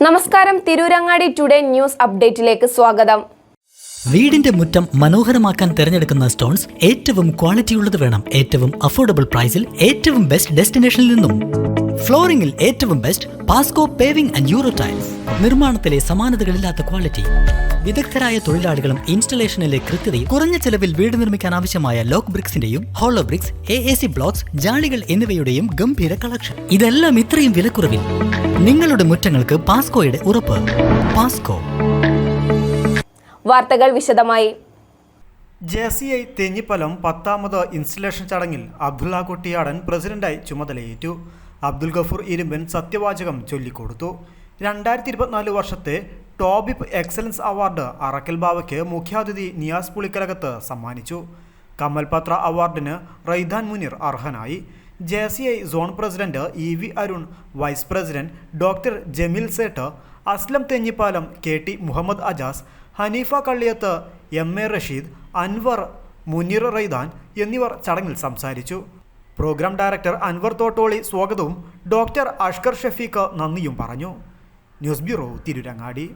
നമസ്കാരം, Tirurangadi today news അപ്ഡേറ്റിലേക്ക് സ്വാഗതം. വീടിന്റെ മുറ്റം മനോഹരമാക്കാൻ തിരഞ്ഞെടുക്കുന്ന സ്റ്റോൺസ് ഏറ്റവും ക്വാളിറ്റിയുള്ളത് വേണം. ഏറ്റവും അഫോർഡബിൾ പ്രൈസിൽ ഏറ്റവും ബെസ്റ്റ് ഡെസ്റ്റിനേഷനിൽ നിന്നും. ഫ്ലോറിംഗിൽ ഏറ്റവും best Pasco paving and euro tiles. നിർമ്മാണത്തിലെ സമാനതകളില്ലാത്ത ക്വാളിറ്റി, വിദഗ്ധരായ തൊഴിലാളികളും ഇൻസ്റ്റലേഷനിലെ കൃത്യതയും, കുറഞ്ഞ ചെലവിൽ വീട് നിർമ്മിക്കാൻ ആവശ്യമായ ലോക്ക് ബ്രിക്സിന്റെയും ഹോളോ ബ്രിക്സ്, AAC ബ്ലോക്സ്, ജാളികൾ എന്നിവയുടെയും ഗംഭീര കളക്ഷൻ. ഇതെല്ലാം ഇത്രയും വിലക്കുറവിൽ. നിങ്ങളുടെ മുറ്റങ്ങൾക്ക് പാസ്കോയുടെ ഉറപ്പ്. പാസ്കോ. വാർത്തകൾ വിശദമായി. JCI തേഞ്ഞിപ്പലം 10ാമത് ഇൻസ്റ്റലേഷൻ ചടങ്ങിൽ അബ്ദുള്ള കുട്ടിയാടൻ പ്രസിഡന്റായി ചുമതലയേറ്റു. അബ്ദുൽ ഗഫൂർ ഇരുമ്പൻ സത്യവാചകം ചൊല്ലിക്കൊടുത്തു. 2024 വർഷത്തെ ടോബിപ്പ് എക്സലൻസ് അവാർഡ് അറക്കൽ ബാവയ്ക്ക് മുഖ്യാതിഥി നിയാസ് പുളിക്കലകത്ത് സമ്മാനിച്ചു. കമൽപത്ര അവാർഡിന് റൈദാൻ മുനീർ അർഹനായി. JCI zone president EV Arun, vice president doctor Jameel Sait, Aslam Thenhippalam, KT Muhammad Ajas, Haneefa Kalliyath, MA Rasheed, Anwar, Muneer Raidan എന്നിവർ ചടങ്ങിൽ സംസാരിച്ചു. പ്രോഗ്രാം ഡയറക്ടർ അൻവർ തോട്ടോളി സ്വാഗതവും ഡോക്ടർ അഷ്കർ ഷഫീഖ് നന്ദിയും പറഞ്ഞു. News bureau, Tirurangadi.